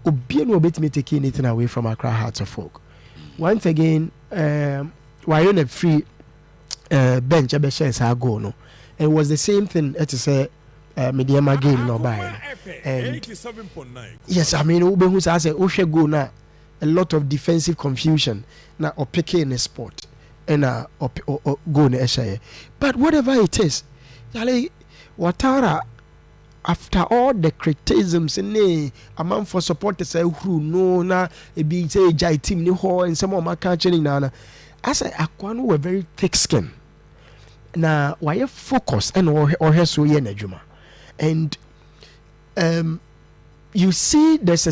Obi no bet me take anything away from Accra Hearts of Oak. Once again, why on a free bench a shares our goal no. It was the same thing as to say Mediama game no buy. And 87.9. yes, I mean Ube who says Oshe go na a lot of defensive confusion na or pick in a sport and go na Eshaye. But whatever it is, Watara, after all the criticisms and a man for supporters who no na a big say jai team ni ho and some of my catching nana. As Aquano were very thick skin. Now why you focus and or her so yenejuma. And you see there's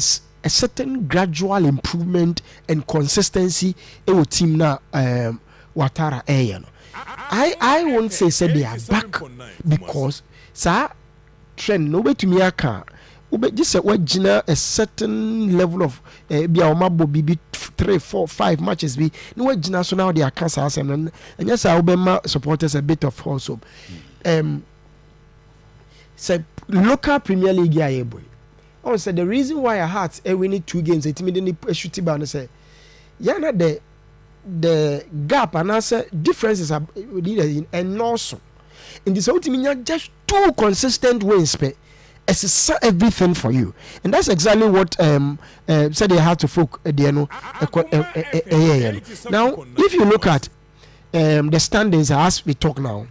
a certain gradual improvement and consistency in the team now Watara Ayano. I won't say they are back because sir trend no way to me aka this is a certain level of be 3, 4, 5 matches be no way so now they are cancer and yes I will supporters a bit of also say local Premier League yeah boy. Oh, so the reason why I had we need 2 games it immediately shoot and say yeah not the gap and answer differences are and also in this ultimate just 2 consistent wins it's everything for you, and that's exactly what said they had to folk now if you look at the standings as we talk now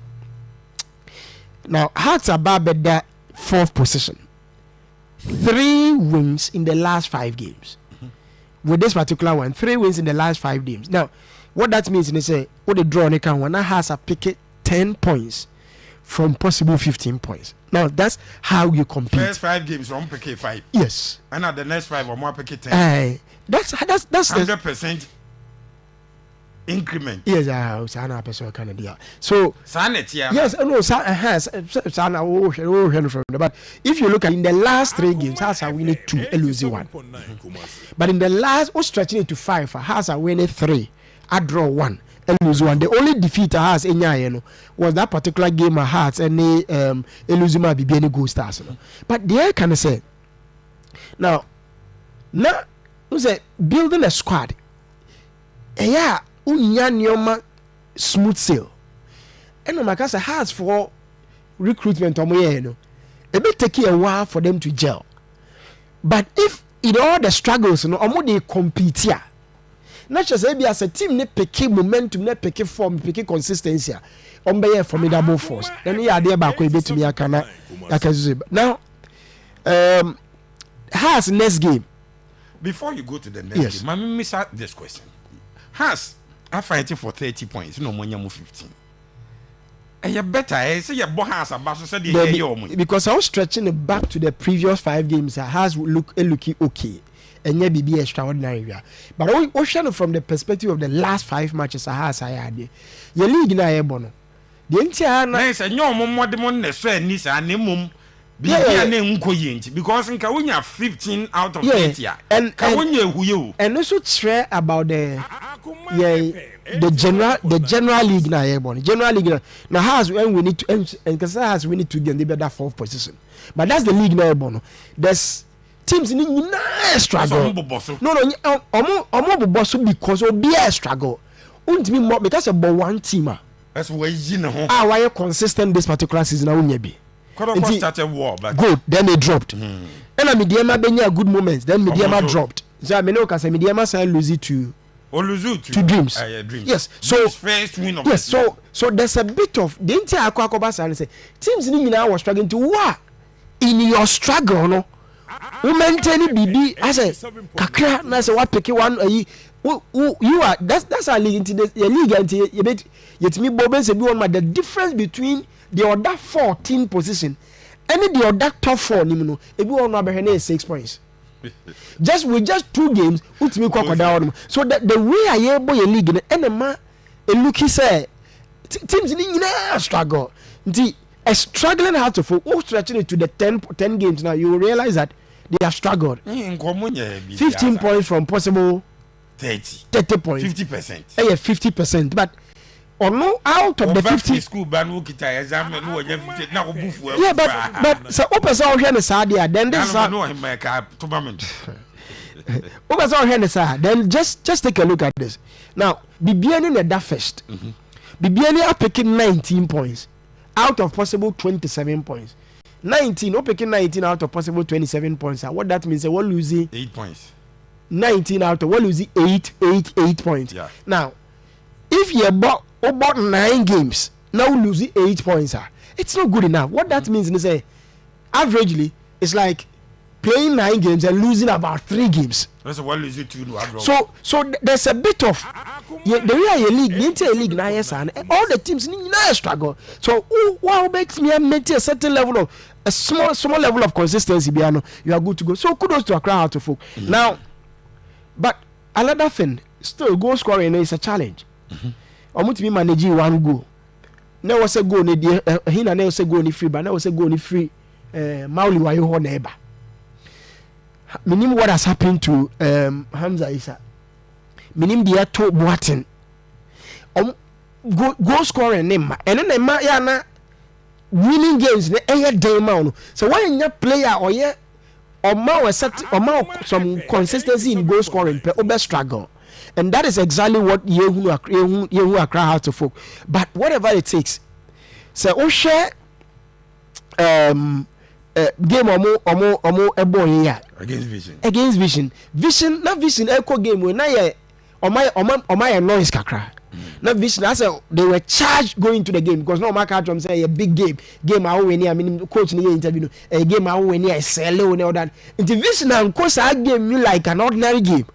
Hearts are back at that 4th position, 3 wins in the last 5 games. With this particular one, 3 wins in the last 5 games. Now what that means is say what the draw one has a pick 10 points from possible 15 points. Now that's how you compete. First 5 games from pick 5. Yes. And at the next 5 or more pick 10. That's 100% increment. Yes, I person kind of deal. So Sanet, yeah. Yes, no, has from the but if you look at in the last 3 games, has a winning 2, a losing 1. But in the last stretching it to 5, has a winning 3, a draw 1. And lose 1. The only defeat I has in was that particular game I had and Eluzima be any good stars. But there can I say now who's building a squad. Yeah, unyanyoma smooth sail. And no makasa has for recruitment it may take a while for them to gel. But if in all the struggles they compete here. Not just as a team ne pick momentum, ne pick form, pick consistency. Be a formidable force. Then you are there back with to me. I can now. Has next game. Before you go to the next game, I miss out this question. Has are fighting for 30 points. No more than 15. And you better say your boy has about to say because I was stretching it back to the previous 5 games. Has looking okay. And yeah, be extraordinary. But ocean from the perspective of the last 5 matches I had your league na ebono. The entire nice and your mom the money so nis and mum be because in Kawunya 15 out of 20 and Kawunya who you and also share about the general league na ebono. General league now has when we need to and because has we need to get the better 4th position. But that's the league na ebono. There's teams in struggle. No, boss because be a struggle. Won't be more because about one team. That's why you know. Why you consistent this particular season? I won't be. Kotoko started war, but good. Then they dropped. And a Mediama been a good moments. Then Mediama dropped. So I mean, no, because Mediama say lose it to Dreams. Dreams. Yes. So first win of yes. So there's a bit of the entire Aquacoba and say teams in Mina was struggling to what in your struggle, no. Who maintain BB as a kakra na say what pick one you are that's our league into the league until you bet yet me boben say be one the difference between the other 14 position and the other top 4 ni no e be one na 6 points with just 2 games ultimate kwakwa so that the way I boy a league and ma e looky say teams ni nyina struggle nti struggling hard to fall stretching it to the 10 games now you will realize that they have struggled. 15 points from possible 30 points. 50%. 50%. But out of the 50 school exam yeah, but so open so here then this Then just take a look at this. Now, Bibiani at that first. Bibiani are picking 19 points out of possible 27 points. 19, no picking 19 out of possible 27 points. What that means, we're losing 8 points. 19 out of we're losing 8 points. Yeah. Now, if you bought 9 games, now losing 8 points, it's not good enough. What that means is, averagely, it's like playing 9 games and losing about 3 games. That's what losing 2. So there's a bit of the real league, the league now, yes, and all the teams now struggle. So what makes me maintain a certain level of a small level of consistency, you are good to go. So kudos to Accra Hearts of Oak. Now, but another thing, still goal scoring is a challenge. I want to be managing 1 goal. Now was a goal, he na was a goal ni free, but now was a goal ni free. Mauli wa yo neighbor. Minim what has happened to Hamza Isa. Minim dia to Boatin. Goal scoring name, and then yana winning games ne eye day man. So why in your player or yeah or some consistency in goal scoring per over struggle. And that is exactly what Yehu Accra Hearts of Oak. But whatever it takes. So we share game omo ebo here against vision na vision echo game we na ye omai noise kakra na vision as they were charged going to the game because no mark out from say a big game how we I mean coach ni interview a game how we I sell and all that into vision and coach that game you like an ordinary game.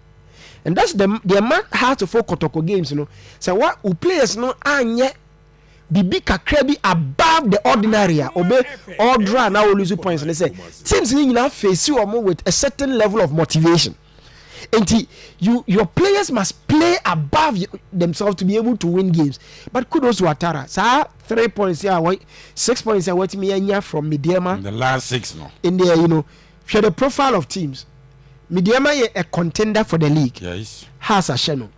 And that's the man Hearts of Oak Kotoko games, so what who players anye Bibi kakra above the ordinary obey all draw now lose points and they say teams need to face you with a certain level of motivation. And your players must play above themselves to be able to win games. But kudos to Atara. So 3 points here, 6 points here, what me from Midiama. The last 6 no. In there, share the profile of teams. Midiama is a contender for the league. Yes. Has a channel.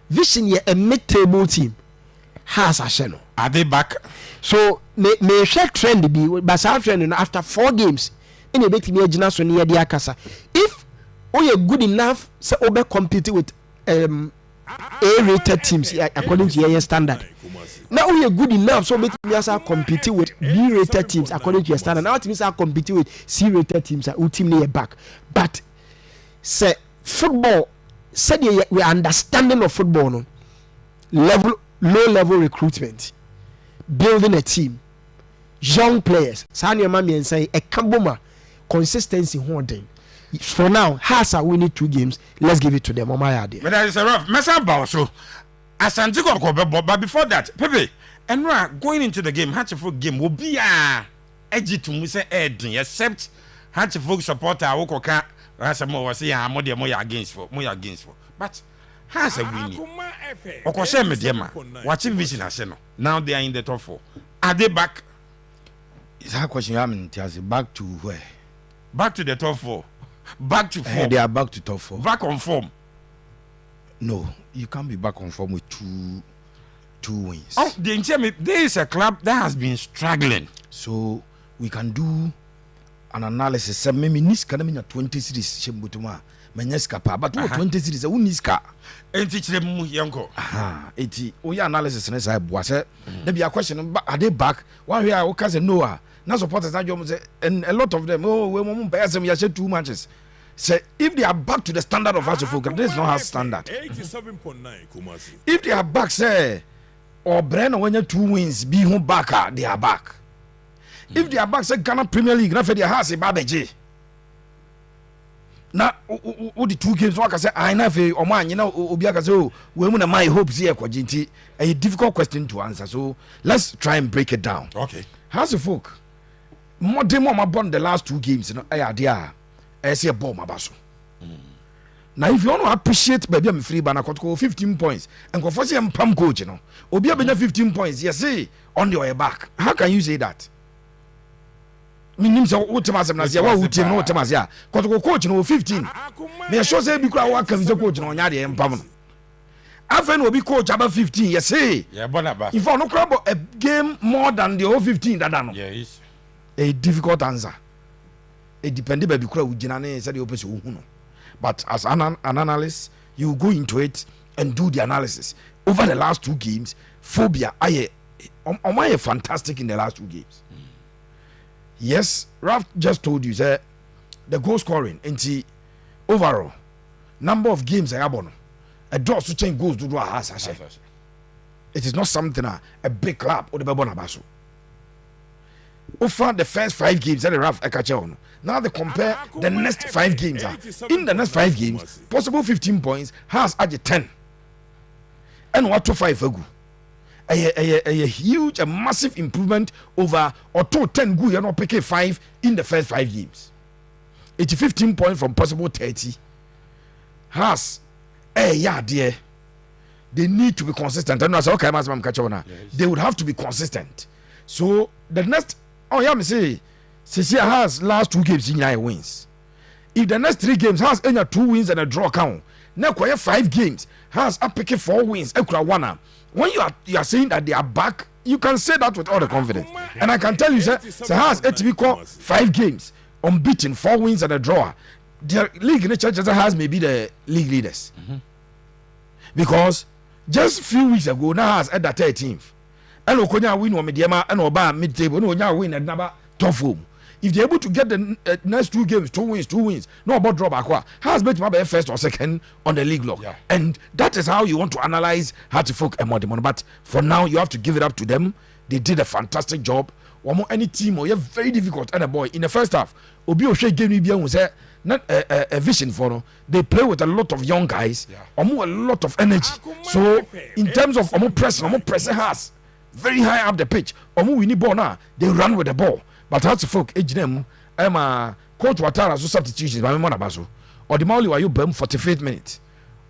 Vision is a mid-table team. Has a channel. Are they back? So may share trend be but some trend after 4 games in a bit me so near the akasa. If you good enough so obe compete with A-rated teams according to your standard. Now we are good enough so make me also compete with B-rated teams according to your standard. Now it means I compete with C-rated teams who team near back. But say football said we understanding of football low level recruitment, building a team, young players. Sanya mami and say a kamboma consistency holding. For now, Hasa winning 2 games. Let's give it to them. My idea. But that is a rough mess about so. Asante, but before that, Pepe, and going into the game, Hatchford game will be edgy to Musa Ed, except Hatchford supporter Okoka, Rasamo was saying, more against for. But has a winning. Okoshe Mediama, watching Vision Arsenal. Now they are in the top 4. Are they back? Is that question? I mean, back to where? Back to the top 4. Back to 4. They are back to top 4. Back on form. No, you can't be back on form with two wins. Oh, there is a club that has been struggling. So we can do an analysis. Say maybe Niska na 20 series shembutuma. Menyeska pa, but 20 series who Niska. Enti chile yanko. Eti oya analysis na say boase. There be a question, are they back? One way I say no. Now supporters that you say, and a lot of them, we won't pay them. We 2 matches. Say if they are back to the standard of Asofo, this is not our standard. 87.9. If they are back, say, or Brennan when you 2 wins, be home back, they are back. If they are back, say Ghana Premier League, not for their house, Babeji. Now, the 2 games, I say, I know or man, Obiaka, so women my hopes here, Quajinti, a difficult question to answer. So let's try and break it down. Okay. Asofo. More demo my bond the last 2 games, idea. I see a bomb abaso. Now, if you want to appreciate baby, I'm free, but I got 15 points and go for some pump coach, Obi 15 points, yes, say on your back. How can you say that? Meaning, so what Tamas, what team, no Tamas, Kotoko coach, 15. They are sure say because I can be coach on Yadi and Pamon. Afen will be coach about 15, yes, say. Yeah, but if I no crab a game more than the whole 15, that done. Yes. A difficult answer. It depended by Bukra Ujinane said the opposite. But as an analyst, you go into it and do the analysis. Over the last 2 games, Phobia, I fantastic in the last 2 games. Yes, Ralph just told you that the goal scoring into overall number of games I have on a draw to change goals to do a house. It is not something a big club or the Babona Basso. Over the first 5 games that Ralph Ekache. Now they compare the next 5 games. In the next 5 games, possible 15 points has added 10. And what to 5 ago? A huge, a massive improvement over or 10 good, you're not picking 5 in the first 5 games. It's 15 points from possible 30. Has dear. They need to be consistent. And I say, okay, I'm catch on. They would have to be consistent. So the next, me say, Cecilia has last 2 games in 9 wins. If the next 3 games has any 2 wins and a draw count, now 5 games has a picking 4 wins, one. When you are saying that they are back, you can say that with all the confidence. And I can tell you, sir, has HB 5 games unbeaten, 4 wins and a draw. The league in the church has maybe the league leaders. Because just a few weeks ago, now has at the 13th. And Okonya win on Mediama and Oba mid table, no win at number top home. If they're able to get the next 2 games, 2 wins, no about draw back, has bet maybe first or second on the league log. Yeah. And that is how you want to analyze Hartlepool and Modemon. But for now, you have to give it up to them. They did a fantastic job. One more any team or you're very difficult. And a boy in the first half, Obi Oshe gave me was not a vision for no. They play with a lot of young guys, a lot of energy. So in terms of pressing has very high up the pitch. We need ball now. They run with the ball. But Hartlepool age them. Coach Watara so substitutions by Mona Baso. Or the Mauli were you burn 45th minute.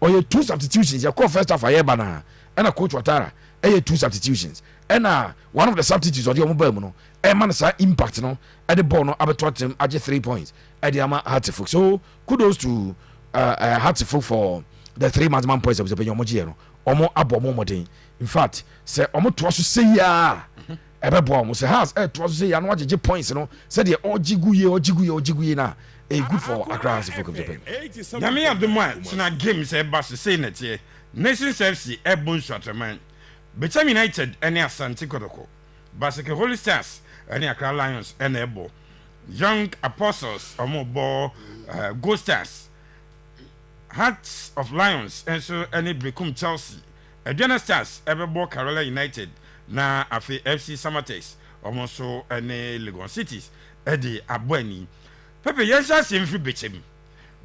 Or you 2 substitutions. You call first half a bana and a Coach Watara. 2 substitutions. And one of the substitutes of the Omobermono. Man impact no at the ball no about him at 3 points at the Hartlepool. So kudos to Hartlepool for the 3 maximum points of the Yomogiano. Omo abo momodin. In fact, say omo to say ya. Ebebo mo say has to say ya no agege points no. Say the ojiguye na. Good for Accra Hartlepool of Japan. Yami Abdulman so na game say bass say net here. Nations FC Ebon Shotterman. Bechem United any Asante Kotoko. Basike Holy Stars any Accra Lions and Ebo. Young Apostles omo ball Gold Stars. Hearts of Lions and so any Bechem Chelsea. Adriana Stars Ebebo Kerala United na afi FC Samatex almost so any Legon Cities Eddie Abweni Pepe yesha semfri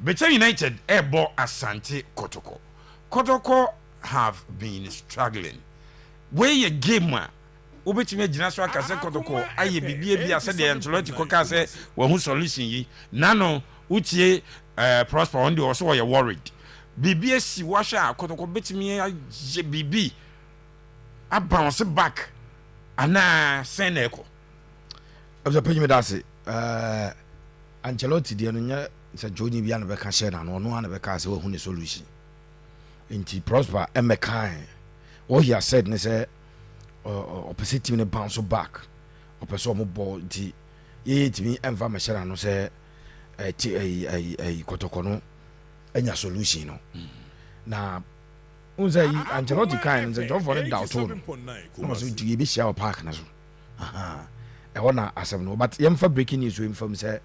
Bechem United Ebo Asante Kotoko have been struggling where your game obetime gina so aka se Kotoko aye bibie bia se de Ancelotti koka se wo hu solution yi nano utie Prosper on the also you worried bibie si washa Kotoko betime aje bibi a bounce back ana seneko obza penyi me dase Ancelotti de no nya se Joni bia na be ka share na no no na be ka se wo hu ne solution inti Prosper emekan what he has said ne say opposite team ne bounce back opeso mo ball di ye timi enva me share no say Kotoko no enya solution no na unza yi Ancelotti kan nze John for the doubt no so you be share park na so wona asem no but yem for breaking news we inform say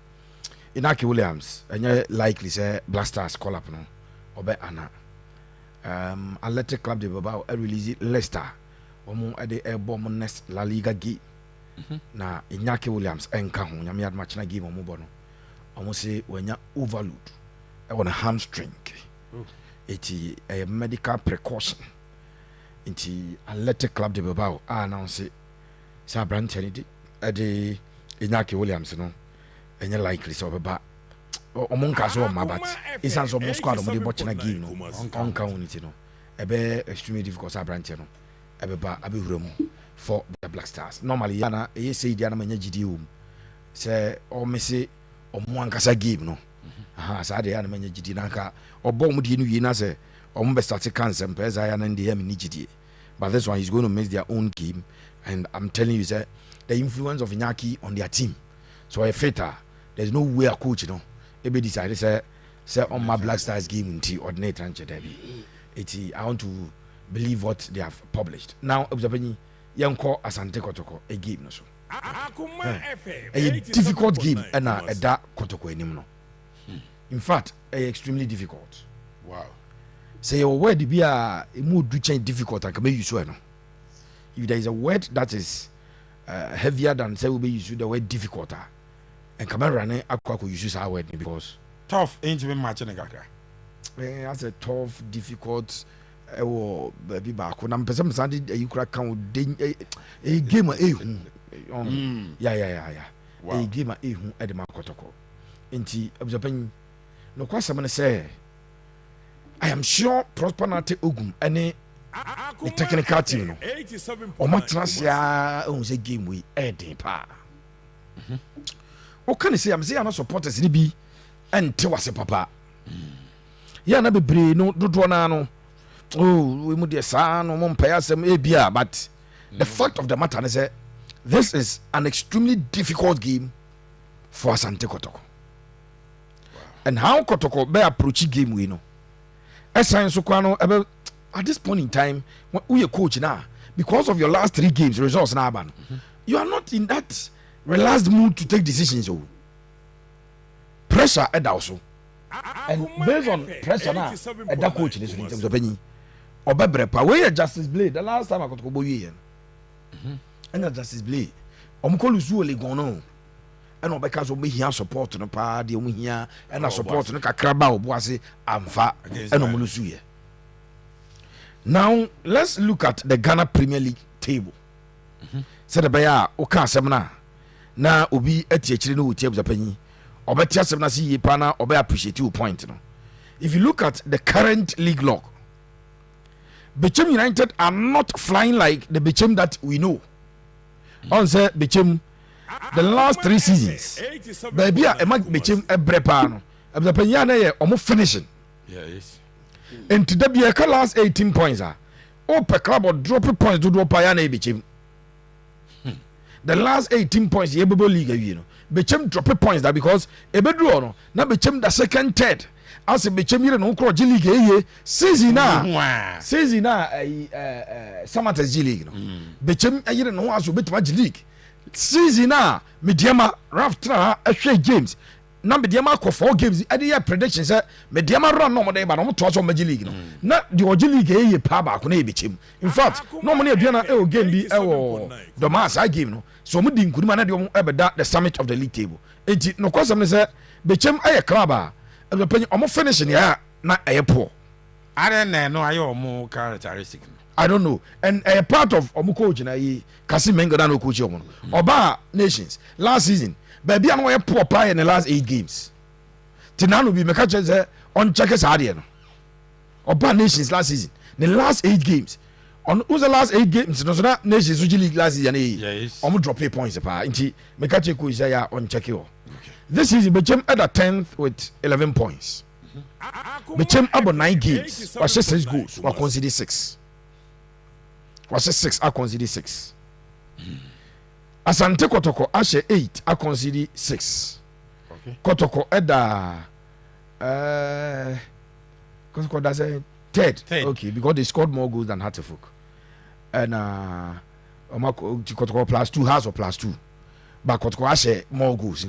Inaki Williams enya likely say Blasters call up no obe ana Athletic Club de Bilbao release Leicester omo ade bomb next La Liga game na Inaki Williams enka ho nyame ad match na game omo bo no omo say wanya overload on a hamstring. It's a medical precaution. It's Athletic Club de Bilbao announce it. Sabran Kennedy the Inaki Williams no and you likely so ba omonka so ma but it's an so squad of the watching a game no on count no ebe extremely difficult Sabran no ebe ba abi hurum for the Black Stars normally yana e say dia na manya gidi say o me say omo ankasa game no sa de yana manya gidi nanka obo mu die no yi na say omo be start cancer pesa yana ndi ya mini gidi but this one is going to miss their own game and I'm telling you say the influence of Iñaki on their team so a fitter there's no way a coach you know ebe decide say say on my Black Stars game in T ordinate ranche derby. I want to believe what they have published. Now observing Yanko Asante Kotoko a game no so. A difficult game and a dark Kotoko anymore. In fact, extremely difficult. Wow. Say your word be a mood to change difficult and can be used. If there is a word that is heavier than say will be used the word difficult and come running aqua use our word because tough ain't even matching a gaga. That's a tough, difficult. Baby back when I'm person Sunday you crack count a game yeah. Wow. A game at the Kotoko. Inti observing no question say I am sure Prosperity Ogum any the technical team no. O matrasia on the game we add pa. What can you say? I'm saying I'm not supporters ni bi and was a papa. Ya na bebre no dodo na no. Oh, we mu de sa no mo mpaya sem e bia but the fact of the matter is that this is an extremely difficult game for Asante Kotoko. And how Kotoko be approach game we know. Esan so kwa no at this point in time when we a coach now because of your last 3 games results na ban. You are not in that relaxed mood to take decisions oh. Pressure and also. And based on pressure now at that coach this in terms of any Obebrepa where Justice Blade the last time I got to go here and Justice Blade omukolusu ole gono and obeka so me here support no pa de omu here and support no kakraba oboase amfa and omulusu here. Now let's look at the Ghana Premier League table. Said the baya oka asem na obi atiachire no wotie abuzapanyi obeti asem na si yipa na obe appreciate you point no. If you look at the current league log, Bechem United are not flying like the Bechem that we know. On say Bechem the last 3 seasons. Baby a mag Bechem e brepa no. Abuzapanyi na ye omo finishing. Yes. And to the last 18 points are per club or drop points to drop ya na Bechem. The last 18 points the Ebobo League you know. Bechem drop points that because Ebedro no na Bechem the second third. As a Bechem here no cross G League season na Samatas G League no. Bechem here no as betwa G League. Season na Mediama Raftra a James. Na Mediama ko 4 games e dey predictions say Mediama run no mo dey ba no to so G League no. Na the G League e pa ba ko na e Bechem. In fact, no mo na aduana e game bi e wo Domas I game no. So mo di nkuduma na de mo ebeda the summit of the league table. Enti no kwasam ne say Bechem aye club a omo finishing ya na aye poor. I don't know aye omo characteristic. I don't know. And a part of omo coach na yi Kasi Mengo no coach omo. Oba Nations last season baby an we poor pie in the last 8 games. Tinano bi meka che on check ade no. Oba Nations last season the last 8 games. On who's the last 8 games no so na Nations League last season yes. Omo drop points pa. Nti meka che ko ya on check yo. This is Bechem at the 10th with 11 points. Bechem about 9 games. Was 6 goals. Was considered 6. Was 6. I consider 6. Asante Kotoko Ashe 8. I consider 6. Okay. Kotoko at the Kotoko that's a third. Okay, because they scored more goals than Hatterfolk. And Kotoko plus 2 has or plus 2. But Kotoko Ashe more goals.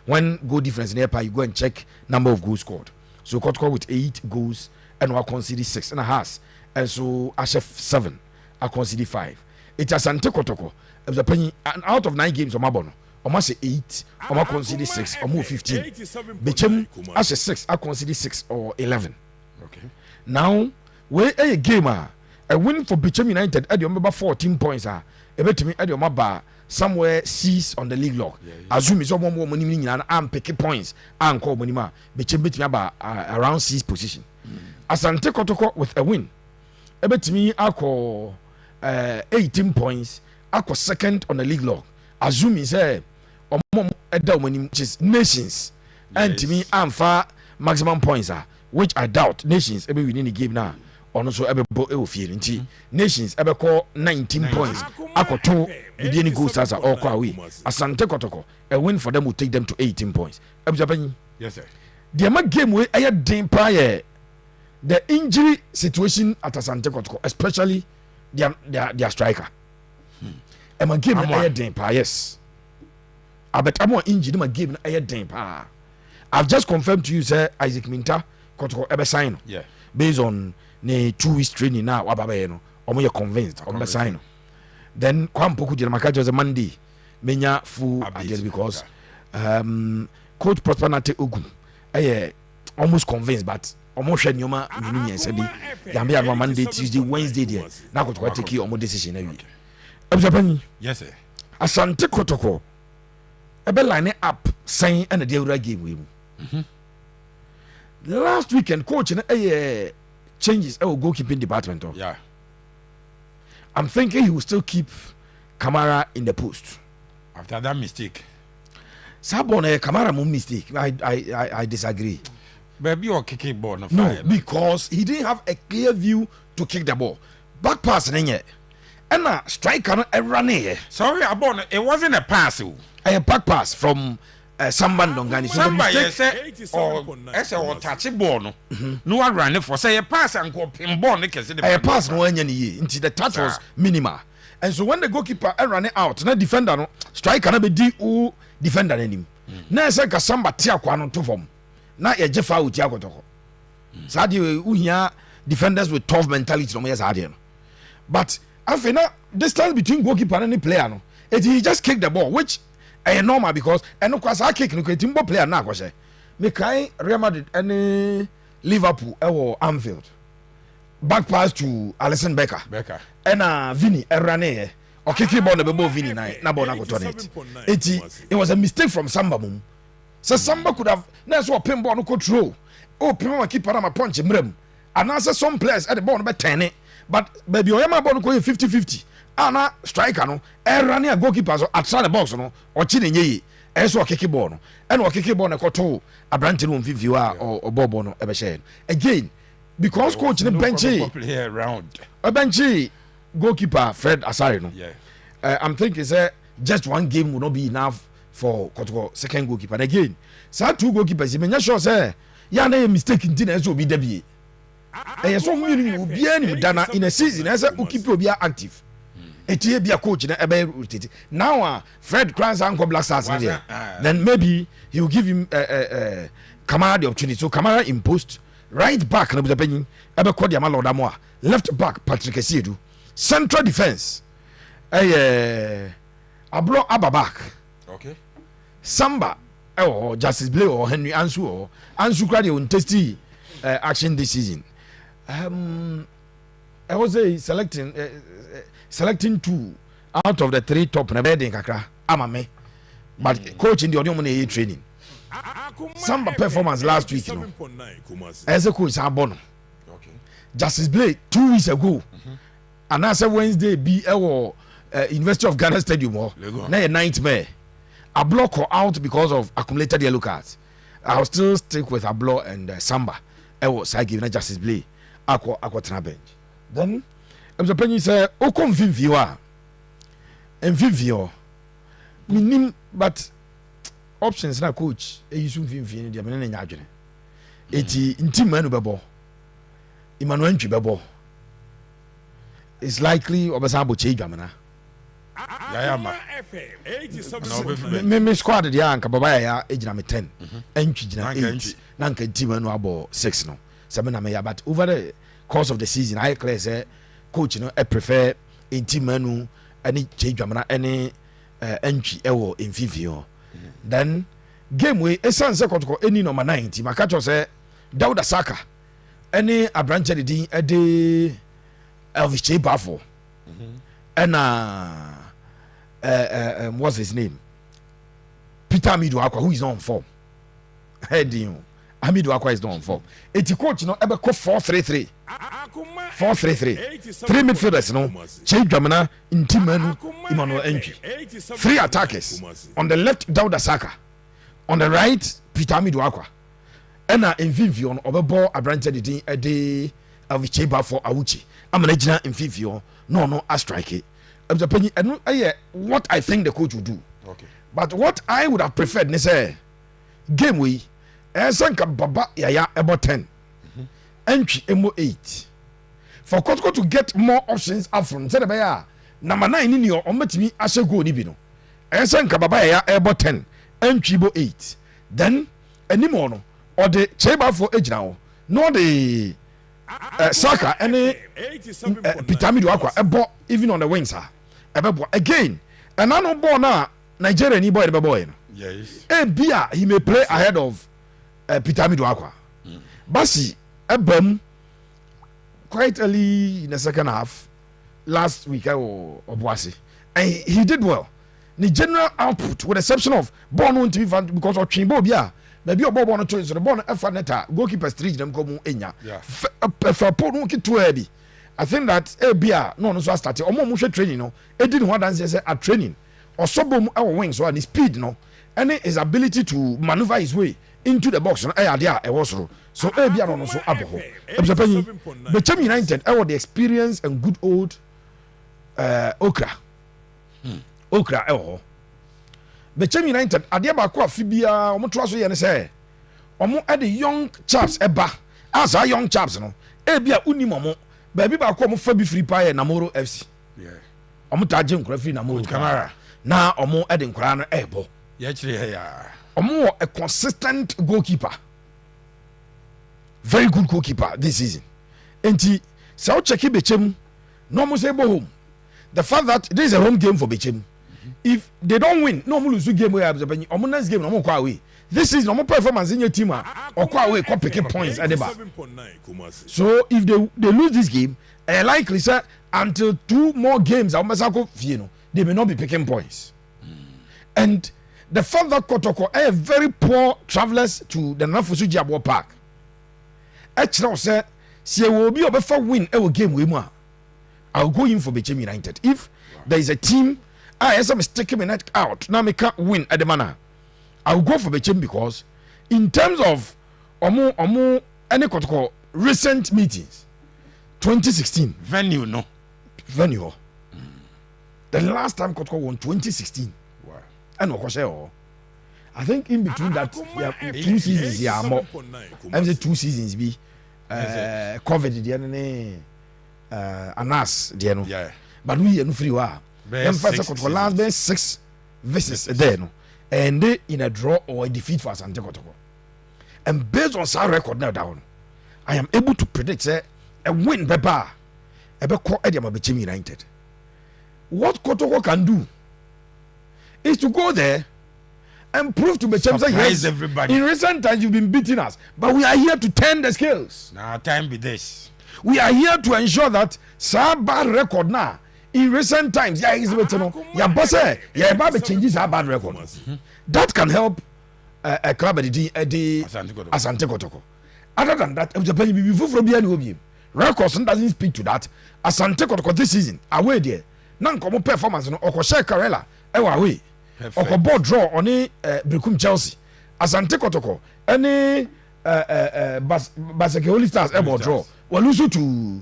When goal difference nearby, you go and check number of goals scored. So Kotoko with 8 goals and I consider 6 and a half. And so Ashe 7, I consider 5. It's Asante Kotoko. And out of 9 games, Omabono, almost 8, I consider 6, or more 15. Bechem Ashe 6, I consider 6 or 11. Okay. Now, where a gamer, a win for Bechem United at your number 14 points are a bet to me at your maba. Somewhere sees on the league log. Assume is someone more money and pick points and call money ma. Bechem bet me about around 6th position. Asante Kotoko with a win. A bet me I call 18 points. I call 2nd on the league log. Assume is a mom at the money which is Nations. And to me I'm far maximum points are which I doubt Nations every within the game now. On also ebe bo e ofie nti Nations ebe call 19 points akoto the any goals as all kwa we Asante Kotoko a win for them will take them to 18 points. Yes sir. the ma game wey ɛyɛ den prior the injury situation at Asante Kotoko, especially their striker. Ɛma game ɛyɛ den pa, yes. Abetamo injury ma game ɛyɛ den pa. I've just confirmed to you say Isaac Minta Kotoko ebe sign. Yeah. Based on ne 2 weeks training now wababe no. Omo ye convinced omo sign. Then Kwampoku Jena Makajo was a Monday. Menya full idea because Coach Prosper Nate Ogun almost convinced, but almost shed Nyoma Mini said Yambia Monday, Tuesday, Wednesday there. Now Kotoko take your decision every week. Yes, sir. Asante Kotoko ebe line up saying and the day game with him. Last weekend coach changes our goalkeeping department. Yeah. I'm thinking he will still keep Kamara in the post. After that mistake. Sabon Kamara mo mistake. I disagree. Baby or kicking ball no fire. No, because he didn't have a clear view to kick the ball. Back pass nenye. And a striker run here. Sorry, Abon, it wasn't a pass. A back pass from Samban Dongani. So somebody say or touch ball no. No one ran it for say a pass and go pin ball. A pass no one into the touch was minimal. And so when the goalkeeper ran it out, na defender no striker na be di o defender anim. Na say ka samba tia kwa no to form. Na ye jefa uti Kotoko. Sa di uhia defenders with tough mentality no yes ade no. But after na distance between goalkeeper and the player no, he just kick the ball, which is normal because no kwasa kick no timbo player na kwase. Me kai Real Madrid and Liverpool or Anfield. Back pass to Alisson Becker. And Vini Erane or kicking ball the ball Vini na ball na go to net. It was a mistake from Samba mum. So Samba could have that's what pin ball no control. Oh, pin keeper na punch mrem. And answer some players at the ball be 10. But baby oyama ball no 50-50. Ana striker no erane a goalkeeper so atra the box no or chine nyeye. Eso kicking ball no. And o kicking ball na koto abrante no mfifiwa or ball no ebe share. Again because coach no benchy around a benchy goalkeeper Fred Asare no. Yeah. I'm thinking say just one game will not be enough for Kotoko second goalkeeper. And again, so 2 goalkeepers you may sure say ya na mistake in so be there. And so we will be any dana in a season as a keep you be active. Etie be a coach na ebe rotate. Now Fred Kranz and Black Stars there. Then maybe he will give him Kamara the opportunity. So Kamara in post, right back na be penny ebe Kodia Malodamoa, left back Patrick Esiedu, central defense Ablo Ababak. Okay. Samba or Justice Blay or Henry Ansu or Ansu Kradi on testy action this season. I was selecting 2 out of the 3 top na bed in kakra amame but coach in the audio training Samba performance last week you know as a coach Abono okay Justice Blay 2 weeks ago and as a Wednesday be University of Ghana Stadium or na a nightmare a block or out because of accumulated yellow cards. I'll still stick with Ablo and Samba. I was giving Justice Blay aqua bench. Then I'm supposed say Okom Vivio and Vivio minim but options na coach e use Vivio the men na adwene. Eti intim manu bebo Emmanuel Ntwi bebo is likely obesabo che dwamana. Me squad dia anka baba ya ejina me 10 entwi jina 8 na anka team anu abo 6 no seven na me ya but over the course of the season I clear say coach no I prefer in team anu ani chedwamana ani entwi ewo infivio then game we esanse Kotoko eni number 90 makacho say Dauda Saka any abranche din ede Elvis Chebafo and what's his name? Peter Amidu Akwa, who is not on form. Heading Amidu Akwa is not on form. Eti coach no ebe ko 4-3-3. 4-3-3. 3 midfielders no. Change Jamana Intimanu Emmanuel Ntwi. 3 attackers. On the left Dauda Saka. On the right Peter Amidu Akwa. Ena Mvimvio obebo abrante de ede Avicheba for Awuchi. Amana gina Mvimvio no a strike. What I think the coach will do. Okay. But what I would have preferred, say, game we Sanka Baba Yaya about 10. Entry emo 8. For Kotoko to get more options up front. Said about number 9 in your ometimi ashe go nibino. Sanka Baba Yaya about 10. Entry bo 8. Then anymore or the chamber for age now. No the Saka any Pitamido Aqua ebo even on the wings again. And I know born now Nigeria ni boy the boy. Yes. Bia he may play ahead of Pitamido Aqua. Basi ebem quite early in the second half last week or Boasi. And he did well. The general output with the exception of born on TV because of Chimbo Bia. Maybe your ball on choice the ball Efaneta goalkeeper street them come enya. For Ponu ki too heavy. I think that Bia no so started omo training no. It didn't want to say at training. Or sobom our wings or his speed no. And his ability to maneuver his way into the box no there e was so Bia no so abo. Bechem United the experience and good old Okra. Okra Bechem United adia ba ko afibia omo to aso ye ne say omo the young chaps eba as a young chaps no bia unim omo ba bi ba ko omo fa bi free pa Namoro FC omo ta je nkura free Namoro Camara na omo de nkura no ebo ya kire ya omo a consistent goalkeeper, very good goalkeeper this season. Enti so check Bechem no mo say go home. The fact that this is a home game for Bechem. If they don't win, no more lose game where I'm next game no more away. This is no more performance in your team or away picking points at the back. So if they lose this game, likely sir until 2 more games they may not be picking points. And the fact that Kotoko are very poor travelers to the Nafusu Jabo Park. Actually said, see will be a win a game with more. I'll go in for Bechem United. If there is a team as I'm taking my net out now, me can't win at the manner. I'll go for Bechem because, in terms of any Kotoko recent meetings, 2016 venue no venue. The last time Kotoko won 2016. Wow. And I think in between that 2 seasons more. I'm say 2 seasons be COVID the Anas the yeah. But we are no free wa. Last been 6 visits there no, and they in a draw or a defeat for Asante Kotoko. And based on our record now down, I am able to predict a win beba ebe ko Ediama Bechem United. What Kotoko can do is to go there and prove to Bechem that yes, everybody. In recent times you've been beating us, but we are here to turn the scales. Now time be this. We are here to ensure that our bad record now. In recent times, changes our bad record. That can help a club at the Asante Kotoko. Other than that, records doesn't speak to that. Asante Kotoko this season, away there. Nan komo performance no Okoshe Karela, away. Okobo draw on Bechem Chelsea. Asante Kotoko, any Basake Holy Stars ever draw. Well, lose to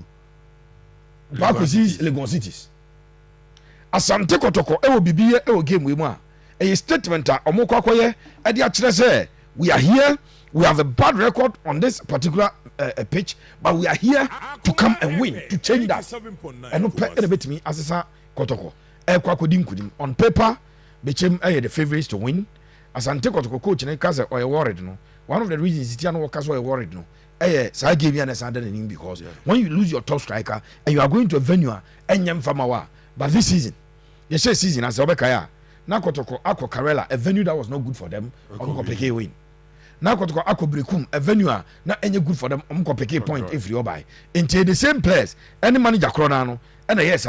Legon Cities. Asante Kotoko will be a game with more. A statement Omokwakoye at the say we are here, we have a bad record on this particular pitch, but we are here to come and win, to change that. And no pay a bit to me as a Kotoko. Kudim. On paper, Bechem the favorites to win. Asante Kotoko coach and Kaza or worried no. One of the reasons Itiano workers were worried no. So I gave you an understanding because when you lose your top striker and you are going to a venue and yam famawa, but this season, you say season as Obekaya, now Kotoko Ako Karela, a venue that was not good for them, Omko win. Now Kotoko Ako Bechem, a venue not any good for them, Omko point if you buy. Into the same place, any manager Cronano, and a yes,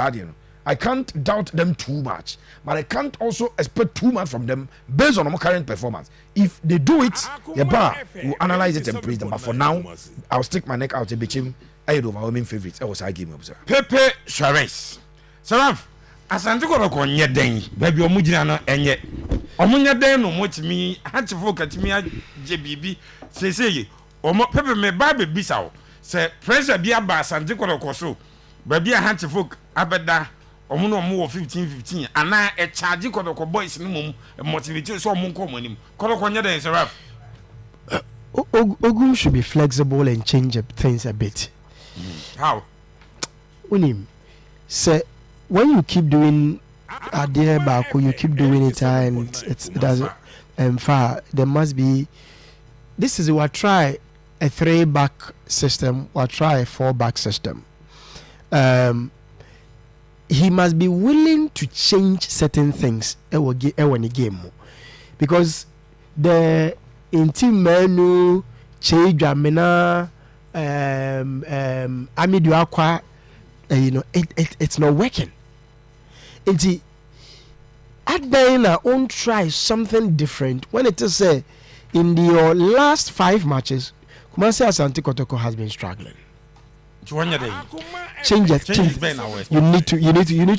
I can't doubt them too much, but I can't also expect too much from them based on our current performance. If they do it, we'll analyze it and praise them. But for now, I'll stick my neck out to Bechem. I had overwhelming favorites. I was I game observer. Pepe Suarez. Saraf, Asante Kotoko nye den, baby omujina no enye. Omunya den no motimi, hatchefo katimi ajebibi. Seseye, omo Pepe me ba be bisa o. Se pressure bi aba Asante Kotoko so. Baby hatchefo abeda. Omuno mu 15 ana e charge Kotoko boys ni mum motivate so omun ko monim Kotoko nya den Seraf Ogum should be flexible and change things a bit. How? Unim, say when you keep doing idea back, you keep doing it, and it doesn't. And far there must be. This is what try a 3-back system or try a 4-back system. He must be willing to change certain things when he game, because the team menu change Jamina Amidu Aqua, it's not working. It's Adbaina won't try something different when it is in your last 5 matches. Kumasi Asante Kotoko has been struggling. Change it. You need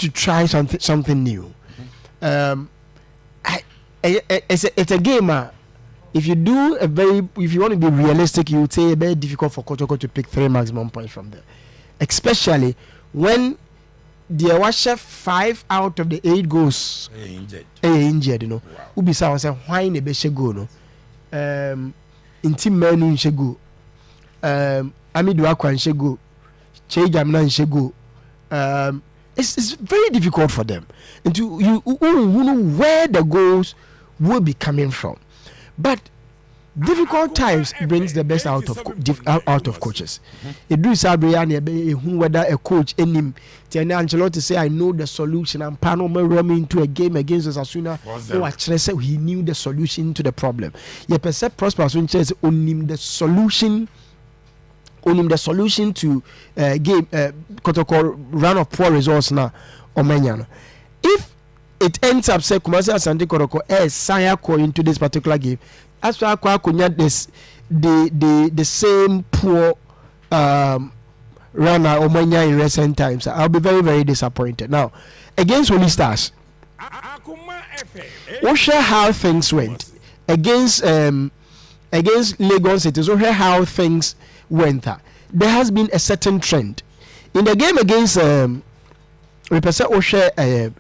to try something new. It's a game. If you want to be realistic, you would say it's very difficult for Kotoko to pick 3 maximum points from there, especially when the washer 5 out of the 8 goals injured. You know, Ubisa was saying why ne beshe go no. In team menu nshego. Amidu Akwa nshego. Che Jamna nshego. It's very difficult for them, and you know where the goals will be coming from. But difficult times brings the best out of coaches. It do whether a coach any Ancelotti say I know the solution, and Pano running into a game against Osasuna. He knew the solution to the problem. You perceive Prosper says onim the solution to game Kotoko run of poor results now Omanyano. If it ends up say Kumasi Asante Kotoko Sayako into this particular game, as far as the same poor runner Omanya in recent times, I'll be very, very disappointed. Now, against Holy Stars, we'll share how things went. Against Lagos City, we'll share how things went. There has been a certain trend. In the game against represent Osha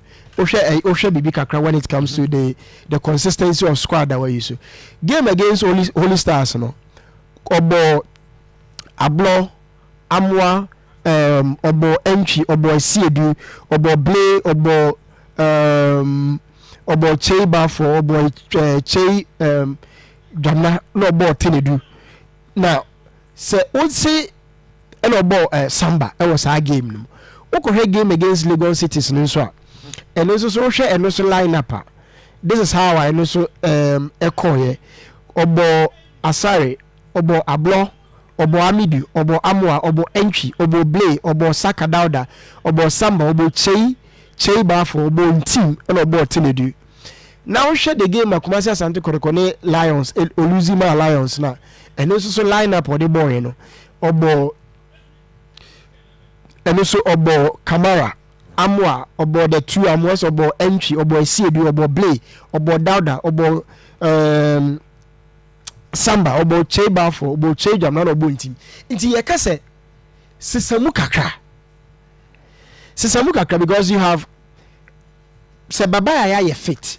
Bibi Kakra when it comes to the consistency of squad that we used to. Game against Holy Stars, no. Obo Ablo Amwa Obo Entry Obo Siedu Obo Blay Obo Cheba for Obo Che Jamna no Obo Tinedu. Now say what say Obo Samba it was our game no. Oko game against Lagos City no so. And also share and also line up. This is how I also echo here. Obo Asare, Obo Ablo, Obo Amidu, Obo Amwa, Obo Entry, Obo Blay, Obo Saka Dauda, Obo Samba, Obo Che Bafo, Obo Team, and Obo Tinedu. Now share the game of Kumasi Asante Kotoko Lions, Oluzima Lions now. And also line up for the boy, you know. Obo and also Obo Kamara. Amwa obo the 2 Amwas obo Entry obo Siedu obo Blay obo Dauda obo Samba obo Chebafo obo Chejam na obo Ntim nti ye ka se sisamu kakra because you have se baba ya fit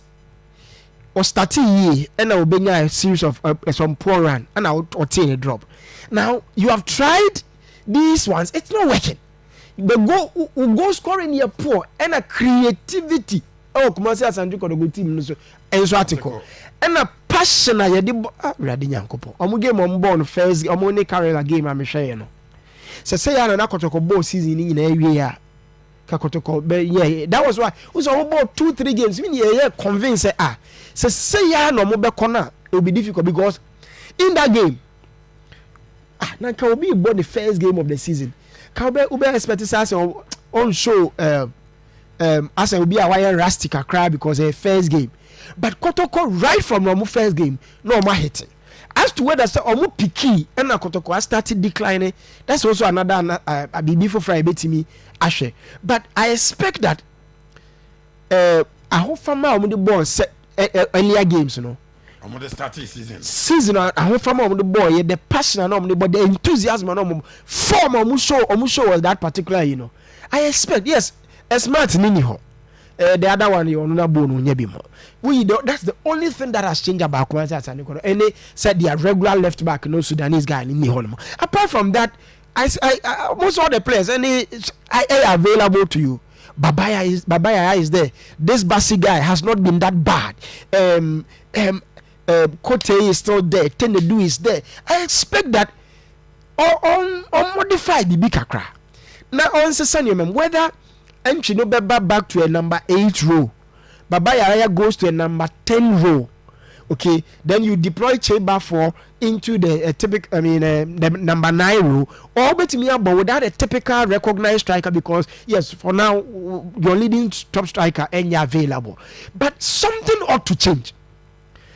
or starting ye and I will bring a series of some poor run and I will obtain a drop. Now you have tried these ones, it's not working. The go scoring here poor and a creativity. Oh, Kumasi Asante Kotoko team so enso article. And a passion ya di ready nyankopo. Omo game on born first omo ne carry a game am hwe no. Say ya na Kotoko ball season ni na awie ya. Ka Kotoko yeah, that was why we saw about 2-3 games mean yeah convince say ya no mo be kona it will be difficult because in that game na ka obi born the first game of the season. Ube expect us on show as will be a wire rustic cry because a first game. But Kotoko right from the first game, no more hitting. As to whether Omu Piki and Kotoko has started declining, that's also another a BB for Friday to me, Ashe. But I expect that I hope from now the ball set earlier games, you know. The starting season. I hope from the boy, the passion and the enthusiasm and form show was that particular, you know. I expect, yes, a smart Niniho. the other one you no bone nyebimo. That's the only thing that has changed about Kumasi Asante. And they said they are regular left back, no Sudanese guy in the Holmo. Apart from that, I most of the players and I available to you. Babaya is there. This Basi guy has not been that bad. Kote is still there. Tenedu is there. I expect that on modify the big Accra. Now on Sesanyem, whether Enchino Beba back to a number 8 row, Babaya goes to a number 10 row. Okay, then you deploy Chamber 4 into the typical, the number 9 row, or but without a typical recognized striker, because yes, for now your leading top striker and you're available, but something ought to change.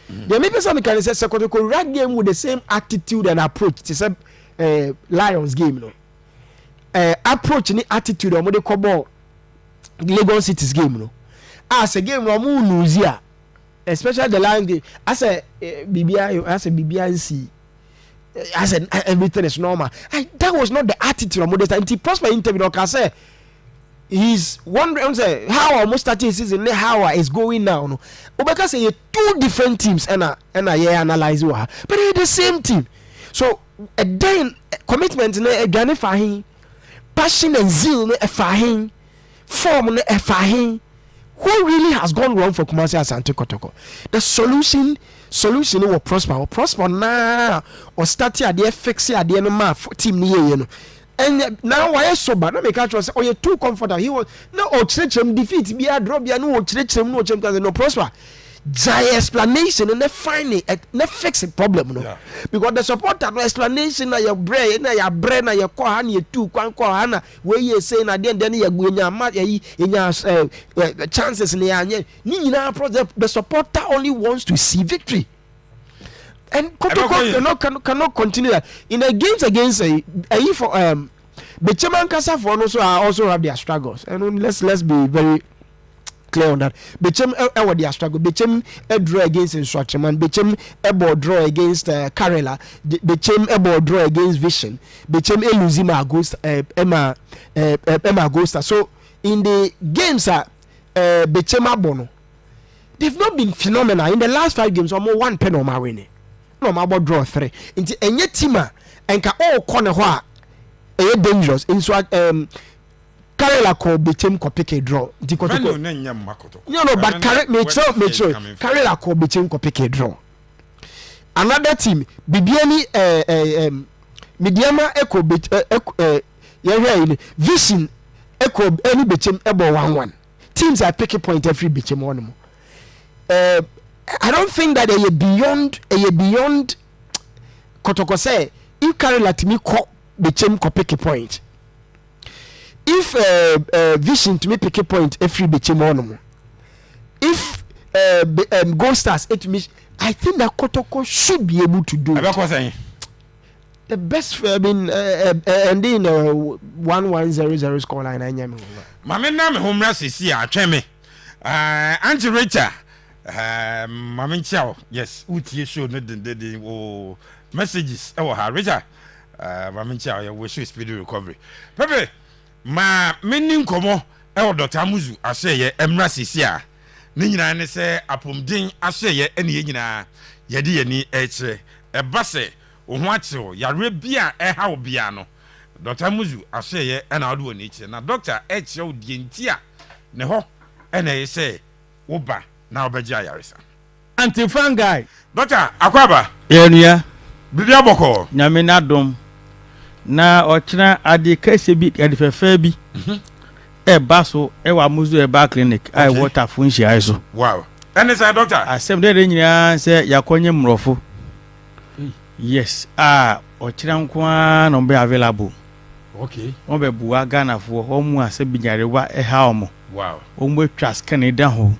There may be some kind of Kotoko rag game with the same attitude and approach. It's a Lions game, no. Approach any attitude or what call Lagos City's game, no. As a game, we lose here. Especially the Lions game, as a BBIC, as everything is normal. That was not the attitude of Modesta. Until Prosper interview, I say he's wondering how almost 30 season, how is going now. No, because say 2 different teams and I analyze what, but they're the same team. So then commitment, again, passion and zeal, form, what really has gone wrong for Kumasi Asante Kotoko? The solution will prosper now or start at the fix at the end team near. And now why so bad? No make us say, oh, you're too comfortable. He was no defeat, be a drop, no prosper. Giant explanation and they find it, they fix the problem, no. Yeah. Because the supporter no explanation na your brain, na your core, and your 2 hana where you say na then you go in your match, chances in the the supporter only wants to see victory. And Kotoko cannot continue that. In the games against for Bechem and Kasa for also have their struggles. And let's be very clear on that. Bechem their struggle. Bechem draw against Instruction, Bechem draw against Karela, Bechem draw against Vision, Bechem Eluzima Augusta, Emma Augusta. So in the games Bechem Abono, they've not been phenomenal. In the last 5 games, almost 1 pen on my winning. No, my about draw 3. Into any teamer and can all corner wha dangerous. In so Karela ko Bechem ko pick a draw. No, but Karela ko Bechem ko pick a draw. Another team, Bibiani Midiama Echo Vision Echo any Bechem Ebo 1-1. Teams are picking point every Bechem one. I don't think that a beyond Kotoko say if Karela to me ko Bechem ko pick a point. If Vision to me pick a point every Bechem one. If Gold Stars it me, I think that Kotoko should be able to do it. The best ending 1-1-0-0 scoreline I nyame. Mame na me homra sisi a tweme. Anti Richard Mame Chow, yes, utie show no the messages e wo ha Richard. Mame Chow you wish you speedy recovery. Pepe ma menin komo e wo Dr. Amuzu aseye emra sisi a ne nyina ne se apomden aseye ene ye nyina ye de yani e kire e base wo ho achewo yare bia e ha wo bia no Dr. Amuzu aseye ena ado woni kire na doctor e kire wo die ntia ne ho ena ye se wo ba na obeji ayaresa anti-fungi doctor akwaba yenua bibia boko nyame na dom na ochina ade kase bi ade fefa bi e baso e wa muzu e ba clinic ai water funshi ai so wow ene say doctor asem de nyina say yakonye mrofo yes ochina nko no be available okay won be buwa Ghana fo o mu ase binyare wa e ha omo wow o mu atwa scan da ho